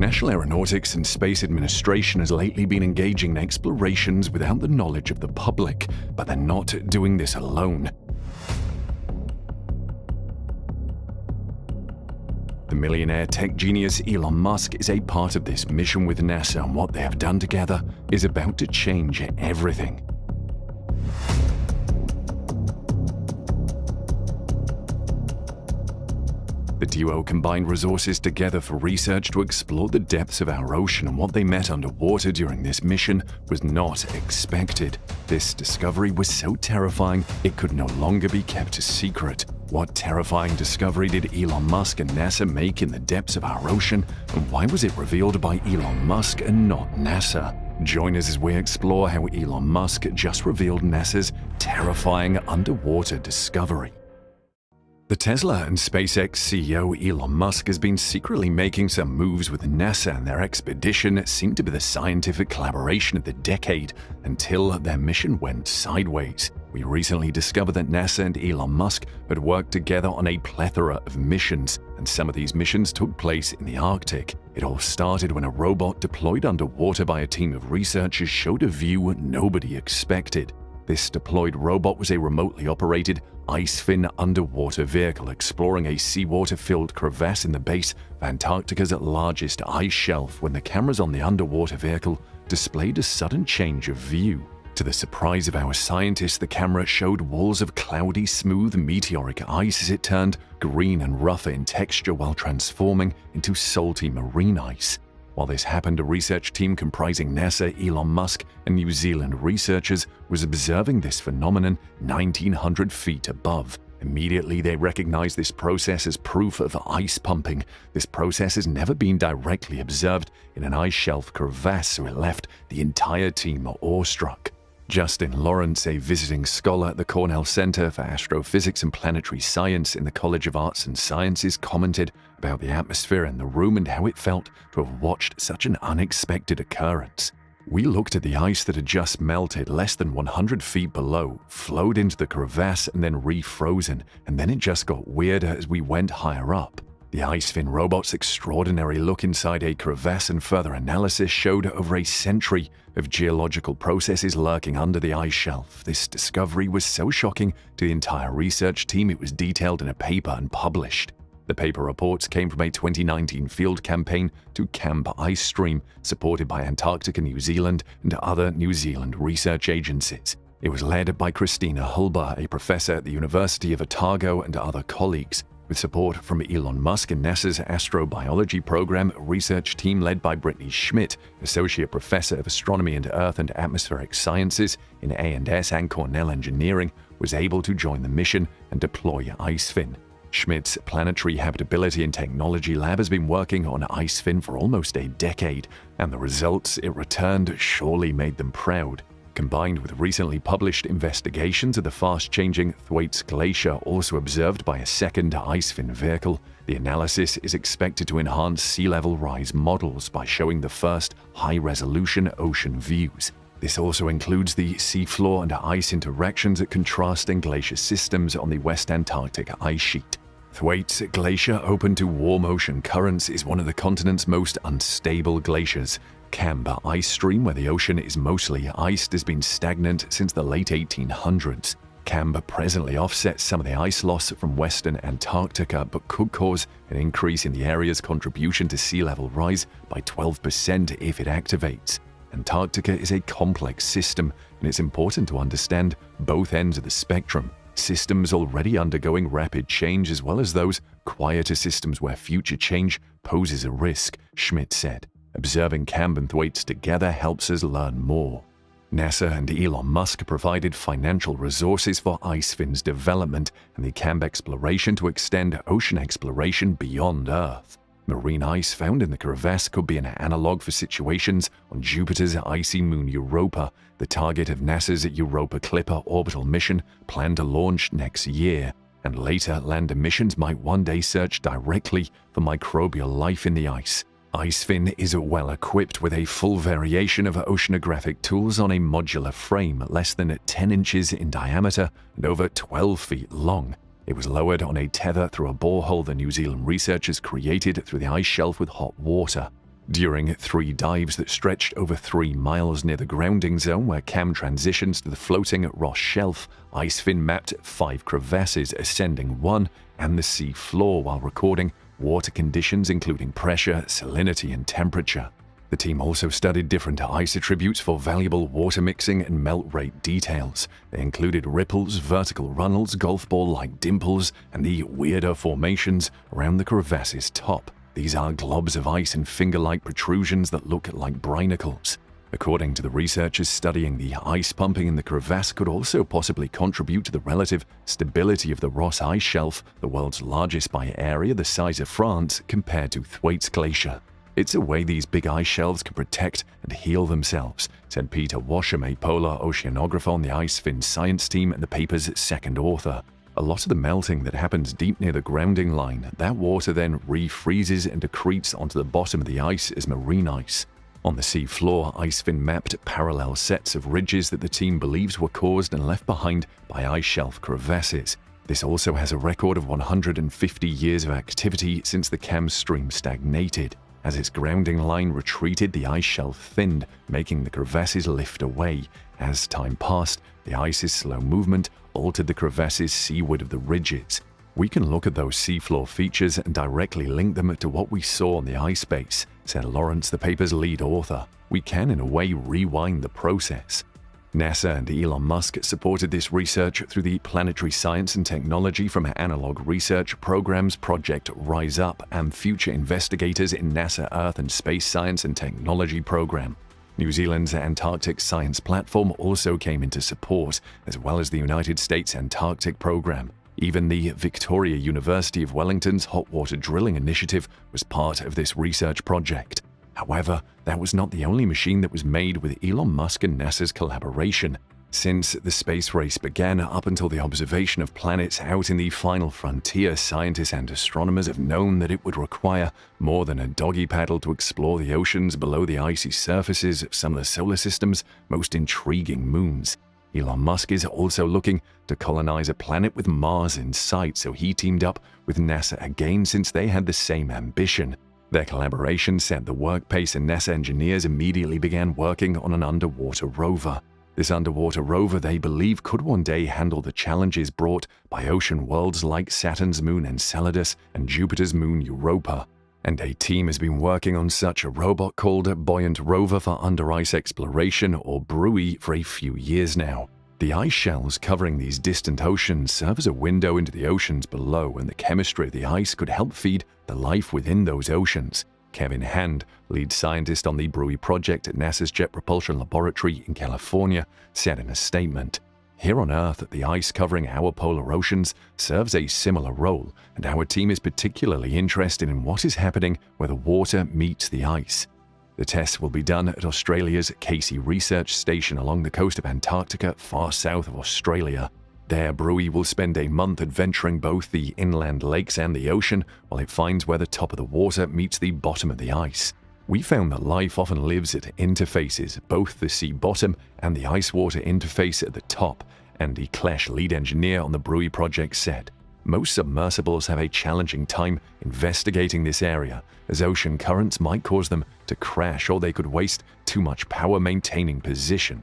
National Aeronautics and Space Administration has lately been engaging in explorations without the knowledge of the public, but they're not doing this alone. The millionaire tech genius Elon Musk is a part of this mission with NASA, and what they have done together is about to change everything. The duo combined resources together for research to explore the depths of our ocean, and what they met underwater during this mission was not expected. This discovery was so terrifying it could no longer be kept a secret. What terrifying discovery did Elon Musk and NASA make in the depths of our ocean, and why was it revealed by Elon Musk and not NASA? Join us as we explore how Elon Musk just revealed NASA's terrifying underwater discovery. The Tesla and SpaceX CEO Elon Musk has been secretly making some moves with NASA, and their expedition seemed to be the scientific collaboration of the decade until their mission went sideways. We recently discovered that NASA and Elon Musk had worked together on a plethora of missions, and some of these missions took place in the Arctic. It all started when a robot deployed underwater by a team of researchers showed a view nobody expected. This deployed robot was a remotely operated IceFin underwater vehicle exploring a seawater-filled crevasse in the base of Antarctica's largest ice shelf, when the cameras on the underwater vehicle displayed a sudden change of view. To the surprise of our scientists, the camera showed walls of cloudy, smooth, meteoric ice as it turned green and rougher in texture while transforming into salty marine ice. While this happened, a research team comprising NASA, Elon Musk, and New Zealand researchers was observing this phenomenon 1,900 feet above. Immediately, they recognized this process as proof of ice pumping. This process has never been directly observed in an ice shelf crevasse, so it left the entire team awestruck. Justin Lawrence, a visiting scholar at the Cornell Center for Astrophysics and Planetary Science in the College of Arts and Sciences, commented about the atmosphere in the room and how it felt to have watched such an unexpected occurrence. "We looked at the ice that had just melted less than 100 feet below, flowed into the crevasse, and then refrozen, and then it just got weirder as we went higher up." The IceFin robot's extraordinary look inside a crevasse and further analysis showed over a century of geological processes lurking under the ice shelf. This discovery was so shocking to the entire research team it was detailed in a paper and published. The paper reports came from a 2019 field campaign to Camp Ice Stream, supported by Antarctica New Zealand and other New Zealand research agencies. It was led by Christina Hulber, a professor at the University of Otago, and other colleagues. With support from Elon Musk and NASA's astrobiology program, a research team led by Brittany Schmidt, Associate Professor of Astronomy and Earth and Atmospheric Sciences in A&S and Cornell Engineering, was able to join the mission and deploy IceFin. Schmidt's Planetary Habitability and Technology Lab has been working on IceFin for almost a decade, and the results it returned surely made them proud. Combined with recently published investigations of the fast-changing Thwaites Glacier, also observed by a second IceFin vehicle, the analysis is expected to enhance sea level rise models by showing the first high-resolution ocean views. This also includes the seafloor and ice interactions at contrasting glacier systems on the West Antarctic ice sheet. Thwaites Glacier, open to warm ocean currents, is one of the continent's most unstable glaciers. Camber Ice Stream, where the ocean is mostly iced, has been stagnant since the late 1800s. Camber presently offsets some of the ice loss from western Antarctica, but could cause an increase in the area's contribution to sea level rise by 12% if it activates. Antarctica is a complex system, and it's important to understand both ends of the spectrum. Systems already undergoing rapid change, as well as those quieter systems where future change poses a risk, Schmidt said. Observing Camber and Thwaites together helps us learn more. NASA and Elon Musk provided financial resources for IceFin's development and the Camber exploration to extend ocean exploration beyond Earth. Marine ice found in the crevasse could be an analog for situations on Jupiter's icy moon Europa, the target of NASA's Europa Clipper orbital mission planned to launch next year. And later, lander missions might one day search directly for microbial life in the ice. IceFin is well equipped with a full variation of oceanographic tools on a modular frame less than 10 inches in diameter and over 12 feet long. It was lowered on a tether through a borehole the New Zealand researchers created through the ice shelf with hot water. During 3 dives that stretched over 3 miles near the grounding zone where CAM transitions to the floating Ross Shelf, IceFin mapped 5 crevasses ascending 1 and the sea floor while recording water conditions including pressure, salinity, and temperature. The team also studied different ice attributes for valuable water mixing and melt rate details. They included ripples, vertical runnels, golf ball-like dimples, and the weirder formations around the crevasse's top. These are globs of ice and finger-like protrusions that look like brinicles. According to the researchers studying the ice pumping in the crevasse could also possibly contribute to the relative stability of the Ross Ice Shelf, the world's largest by area the size of France, compared to Thwaites Glacier. It's a way these big ice shelves can protect and heal themselves, said Peter Washam, a polar oceanographer on the IceFin science team and the paper's second author. A lot of the melting that happens deep near the grounding line, that water then refreezes and accretes onto the bottom of the ice as marine ice. On the sea floor, IceFin mapped parallel sets of ridges that the team believes were caused and left behind by ice shelf crevasses. This also has a record of 150 years of activity since the CAM stream stagnated. As its grounding line retreated, the ice shelf thinned, making the crevasses lift away. As time passed, the ice's slow movement altered the crevasses seaward of the ridges. We can look at those seafloor features and directly link them to what we saw on the ice base, said Lawrence, the paper's lead author. We can, in a way, rewind the process. NASA and Elon Musk supported this research through the Planetary Science and Technology from Analog Research Programs Project Rise Up and Future Investigators in NASA Earth and Space Science and Technology Program. New Zealand's Antarctic Science Platform also came into support, as well as the United States Antarctic Program. Even the Victoria University of Wellington's Hot Water Drilling Initiative was part of this research project. However, that was not the only machine that was made with Elon Musk and NASA's collaboration. Since the space race began up until the observation of planets out in the final frontier, scientists and astronomers have known that it would require more than a doggy paddle to explore the oceans below the icy surfaces of some of the solar system's most intriguing moons. Elon Musk is also looking to colonize a planet with Mars in sight, so he teamed up with NASA again since they had the same ambition. Their collaboration set the work pace, and NASA engineers immediately began working on an underwater rover. This underwater rover, they believe, could one day handle the challenges brought by ocean worlds like Saturn's moon Enceladus and Jupiter's moon Europa. And a team has been working on such a robot called Buoyant Rover for Under-Ice Exploration, or BRUI, for a few years now. The ice shells covering these distant oceans serve as a window into the oceans below, and the chemistry of the ice could help feed the life within those oceans. Kevin Hand, lead scientist on the BRUI project at NASA's Jet Propulsion Laboratory in California, said in a statement, "Here on Earth, the ice covering our polar oceans serves a similar role, and our team is particularly interested in what is happening where the water meets the ice." The tests will be done at Australia's Casey Research Station along the coast of Antarctica, far south of Australia. There, BRUI will spend a month adventuring both the inland lakes and the ocean while it finds where the top of the water meets the bottom of the ice. We found that life often lives at interfaces, both the sea bottom and the ice-water interface at the top, Andy Klesch, lead engineer on the BRUI project, said. Most submersibles have a challenging time investigating this area, as ocean currents might cause them to crash or they could waste too much power maintaining position.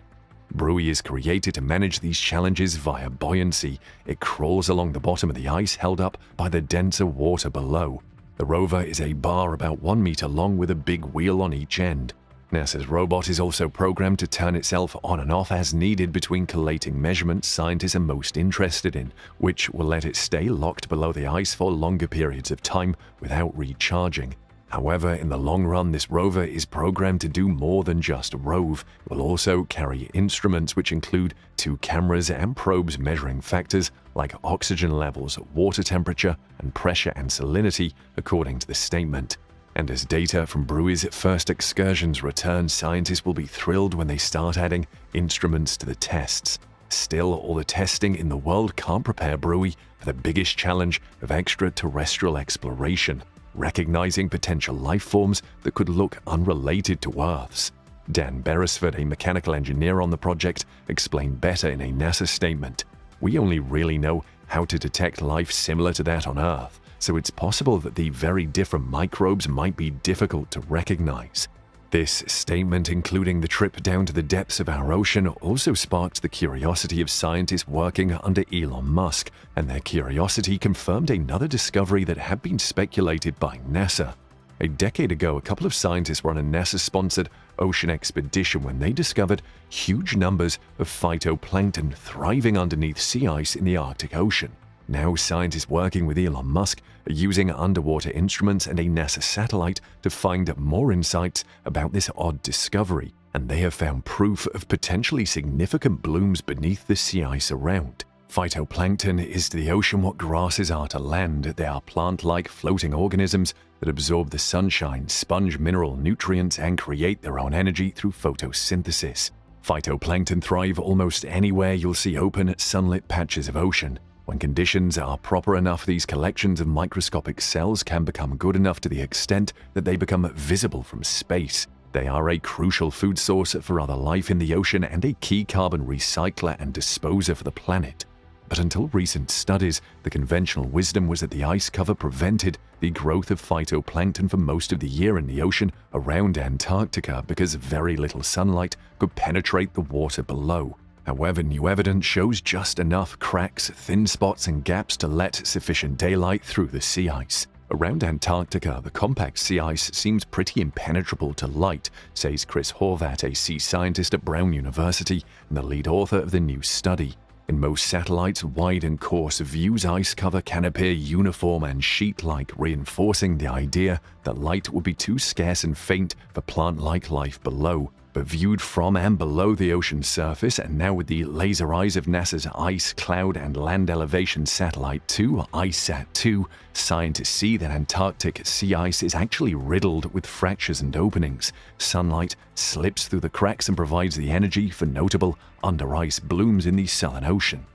BRUI is created to manage these challenges via buoyancy. It crawls along the bottom of the ice held up by the denser water below. The rover is a bar about 1 meter long with a big wheel on each end. NASA's robot is also programmed to turn itself on and off as needed between collating measurements scientists are most interested in, which will let it stay locked below the ice for longer periods of time without recharging. However, in the long run, this rover is programmed to do more than just rove. It will also carry instruments which include 2 cameras and probes measuring factors like oxygen levels, water temperature, and pressure and salinity, according to the statement. And as data from BRUI's first excursions return, scientists will be thrilled when they start adding instruments to the tests. Still, all the testing in the world can't prepare BRUI for the biggest challenge of extraterrestrial exploration, recognizing potential life forms that could look unrelated to Earth's. Dan Beresford, a mechanical engineer on the project, explained better in a NASA statement. "We only really know how to detect life similar to that on Earth. so it's possible that the very different microbes might be difficult to recognize. This statement, including the trip down to the depths of our ocean, also sparked the curiosity of scientists working under Elon Musk, and their curiosity confirmed another discovery that had been speculated by NASA. A decade ago, a couple of scientists were on a NASA-sponsored ocean expedition when they discovered huge numbers of phytoplankton thriving underneath sea ice in the Arctic Ocean. Now, scientists working with Elon Musk are using underwater instruments and a NASA satellite to find more insights about this odd discovery, and they have found proof of potentially significant blooms beneath the sea ice around. Phytoplankton is to the ocean what grasses are to land. They are plant-like floating organisms that absorb the sunshine, sponge mineral nutrients, and create their own energy through photosynthesis. Phytoplankton thrive almost anywhere you'll see open, sunlit patches of ocean. When conditions are proper enough, these collections of microscopic cells can become good enough to the extent that they become visible from space. They are a crucial food source for other life in the ocean and a key carbon recycler and disposer for the planet. But until recent studies, the conventional wisdom was that the ice cover prevented the growth of phytoplankton for most of the year in the ocean around Antarctica because very little sunlight could penetrate the water below. However, new evidence shows just enough cracks, thin spots, and gaps to let sufficient daylight through the sea ice. Around Antarctica, the compact sea ice seems pretty impenetrable to light, says Chris Horvat, a sea scientist at Brown University and the lead author of the new study. In most satellites, wide and coarse views, ice cover can appear uniform and sheet-like, reinforcing the idea that light would be too scarce and faint for plant-like life below. But viewed from and below the ocean's surface, and now with the laser eyes of NASA's Ice, Cloud, and Land Elevation Satellite 2, ICESat-2, scientists see that Antarctic sea ice is actually riddled with fractures and openings. Sunlight slips through the cracks and provides the energy for notable under-ice blooms in the Southern Ocean.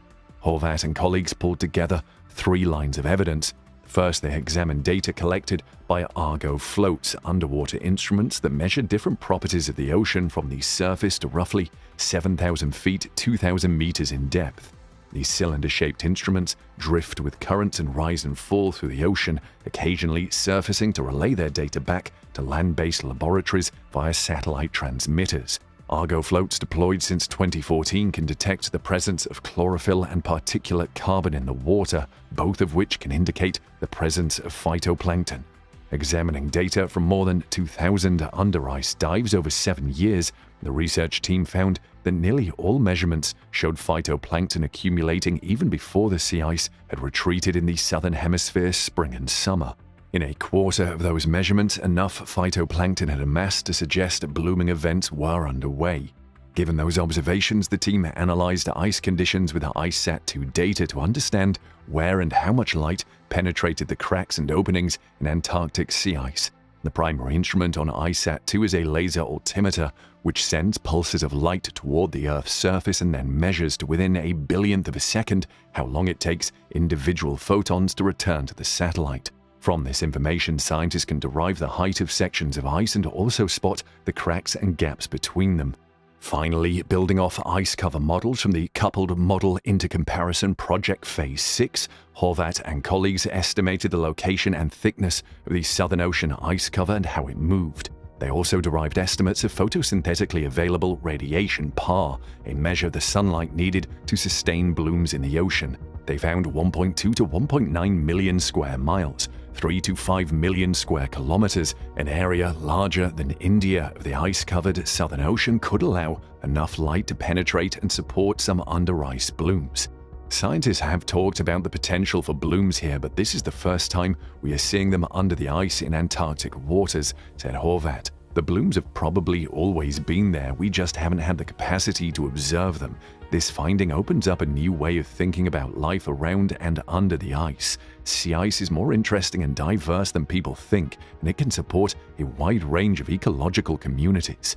Horvat and colleagues pulled together 3 lines of evidence. First, they examined data collected by Argo floats, underwater instruments that measure different properties of the ocean from the surface to roughly 7,000 feet, 2,000 meters in depth. These cylinder-shaped instruments drift with currents and rise and fall through the ocean, occasionally surfacing to relay their data back to land-based laboratories via satellite transmitters. Argo floats deployed since 2014 can detect the presence of chlorophyll and particulate carbon in the water, both of which can indicate the presence of phytoplankton. Examining data from more than 2,000 under-ice dives over 7 years, the research team found that nearly all measurements showed phytoplankton accumulating even before the sea ice had retreated in the southern hemisphere spring and summer. In a quarter of those measurements, enough phytoplankton had amassed to suggest blooming events were underway. Given those observations, the team analyzed ice conditions with ICESat-2 data to understand where and how much light penetrated the cracks and openings in Antarctic sea ice. The primary instrument on ICESat-2 is a laser altimeter, which sends pulses of light toward the Earth's surface and then measures to within a billionth of a second how long it takes individual photons to return to the satellite. From this information, scientists can derive the height of sections of ice and also spot the cracks and gaps between them. Finally, building off ice cover models from the Coupled Model Intercomparison Project Phase 6, Horvat and colleagues estimated the location and thickness of the Southern Ocean ice cover and how it moved. They also derived estimates of photosynthetically available radiation (PAR), a measure of the sunlight needed to sustain blooms in the ocean. They found 1.2 to 1.9 million square miles, 3 to 5 million square kilometers, an area larger than India of the ice-covered Southern Ocean could allow enough light to penetrate and support some under-ice blooms. Scientists have talked about the potential for blooms here, but this is the first time we are seeing them under the ice in Antarctic waters, said Horvat. The blooms have probably always been there, we just haven't had the capacity to observe them. This finding opens up a new way of thinking about life around and under the ice. Sea ice is more interesting and diverse than people think, and it can support a wide range of ecological communities.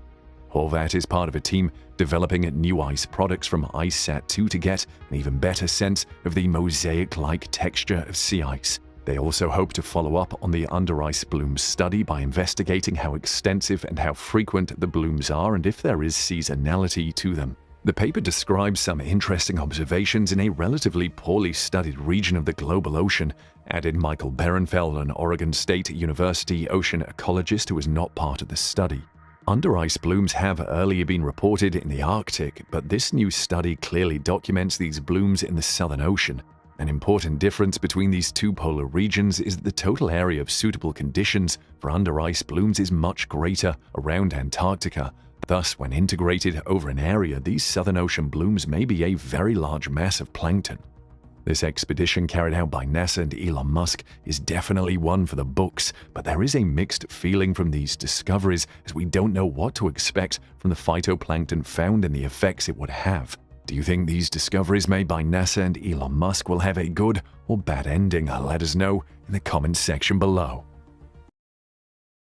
Horvat is part of a team developing new ice products from ICESat-2 to get an even better sense of the mosaic-like texture of sea ice. They also hope to follow up on the under-ice blooms study by investigating how extensive and how frequent the blooms are and if there is seasonality to them. The paper describes some interesting observations in a relatively poorly studied region of the global ocean, added Michael Berenfeld, an Oregon State University ocean ecologist who was not part of the study. Under-ice blooms have earlier been reported in the Arctic, but this new study clearly documents these blooms in the Southern Ocean. An important difference between these two polar regions is that the total area of suitable conditions for under-ice blooms is much greater around Antarctica. Thus, when integrated over an area, these Southern Ocean blooms may be a very large mass of plankton. This expedition carried out by NASA and Elon Musk is definitely one for the books, but there is a mixed feeling from these discoveries as we don't know what to expect from the phytoplankton found and the effects it would have. Do you think these discoveries made by NASA and Elon Musk will have a good or bad ending? Let us know in the comments section below.